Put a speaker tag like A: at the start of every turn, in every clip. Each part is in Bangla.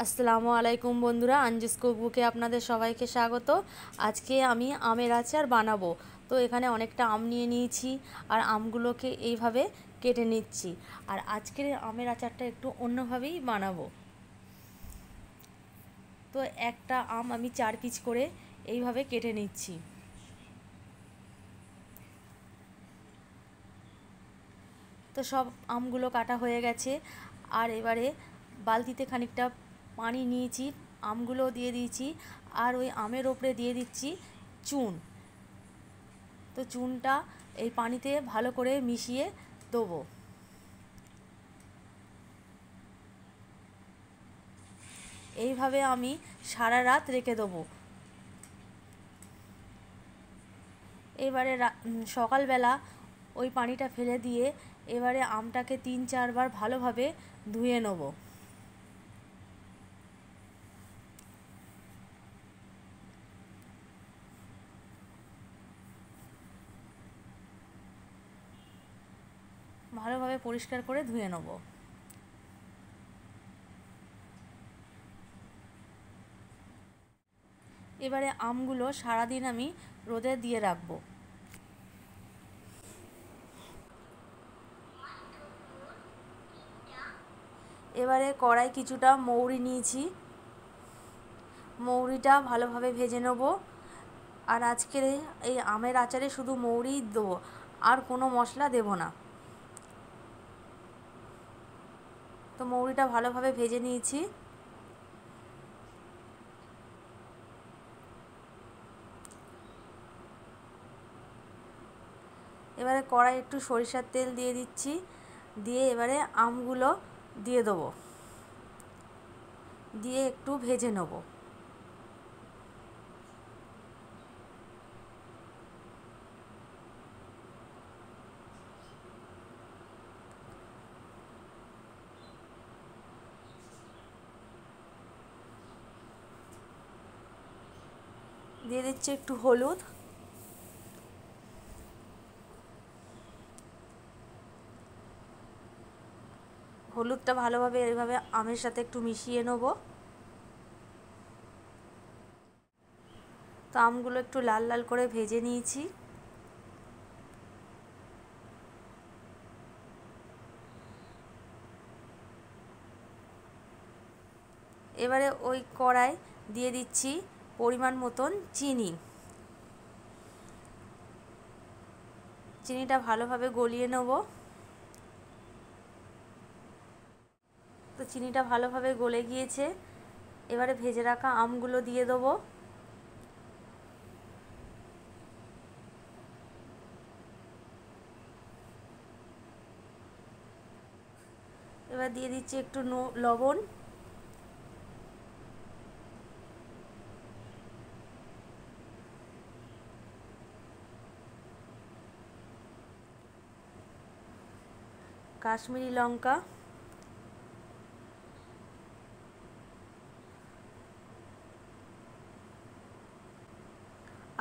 A: আসসালামু আলাইকুম বন্ধুরা, আঞ্জুস কুকবুকে আপনাদের সবাইকে স্বাগত। আজকে আমি আমের আচার বানাবো। তো এখানে অনেকটা আম নিয়ে নিয়েছি আর আমগুলোকে এইভাবে কেটে নিচ্ছি। আর আজকের আমের আচারটা একটু অন্যভাবেই বানাবো। তো একটা আম আমি 4 পিস করে এইভাবে কেটে নিচ্ছি। তো সব আমগুলো কাটা হয়ে গেছে। আর এবারে বালতিতে খানিকটা পানি নিয়েছি, আমগুলো দিয়ে দিয়েছি আর ওই আমের ওপরে দিয়ে দিচ্ছি চুন। তো চুনটা এই পানিতে ভালো করে মিশিয়ে দেবো। এইভাবে আমি সারা রাত রেখে দেবো। এবারে সকালবেলা ওই পানিটা ফেলে দিয়ে এবারে আমটাকে 3-4 বার ভালোভাবে ধুয়ে নেব। ভালোভাবে পরিষ্কার করে ধুয়ে নেব। এবারে আমগুলো সারাদিন আমি রোদে দিয়ে রাখবো। এবারে কড়াই কিছুটা মৌরি নিয়েছি, মৌরিটা ভালোভাবে ভেজে নেব। আর আজকের এই আমের আচারে শুধু মৌরিই দেবো, আর কোনো মশলা দেব না। তো মৌরিটা ভালোভাবে ভেজে নিয়েছি। এবারে কড়াই একটু সরিষার তেল দিয়ে দিচ্ছি, দিয়ে এবারে আমগুলো দিয়ে দেবো, দিয়ে একটু ভেজে নেব। দিয়ে দিচ্ছি একটু হলুদ, হলুদটা ভালোভাবে এইভাবে আমের সাথে একটু মিশিয়ে নেব। তো আমগুলো একটু লাল লাল করে ভেজে নিয়েছি। এবারে ওই কড়াই দিয়ে দিচ্ছি পরিমাণ মতন চিনি। চিনিটা ভালোভাবে গলিয়ে নেব। তো চিনিটা ভালোভাবে গলে গিয়েছে। এবারে ভেজে রাখা আমগুলো দিয়ে দেবো। এবার দিয়ে দিচ্ছি একটু লবণ, কাশ্মীরি লঙ্কা,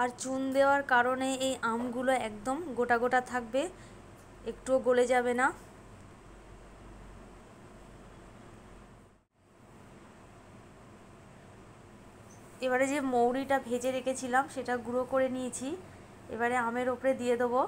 A: আর চুন দেওয়ার কারণে এই আমগুলো একদম গোটা গোটা থাকবে, একটুও গলে যাবে না। এবারে যে মৌরিটা ভেজে রেখেছিলাম সেটা গুঁড়ো করে নিয়েছি, এবারে আমের ওপরে দিয়ে দেবো।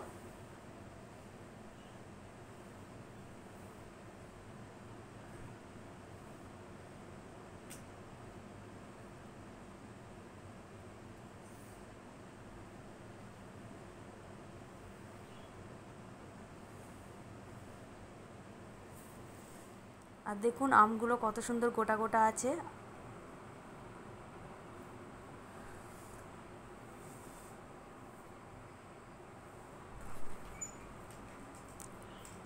A: আর দেখুন আমগুলো কত সুন্দর গোটা গোটা আছে।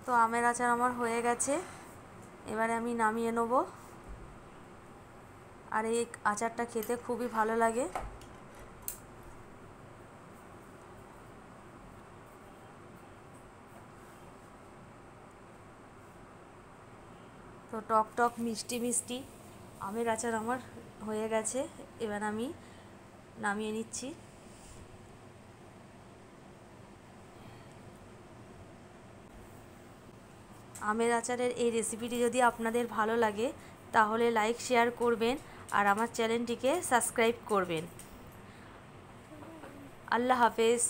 A: তো আমের আচার আমার হয়ে গেছে, এবারে আমি নামিয়ে নেব। আর এই আচারটা খেতে খুবই ভালো লাগে। তো টক টক মিষ্টি মিষ্টি আমের আচার আমার হয়ে গেছে। এবার আমি নামিয়ে নিচ্ছি। আমের আচারের এই রেসিপিটি যদি আপনাদের ভালো লাগে তাহলে লাইক শেয়ার করবেন আর আমার চ্যানেলটিকে সাবস্ক্রাইব করবেন। আল্লাহ হাফেজ।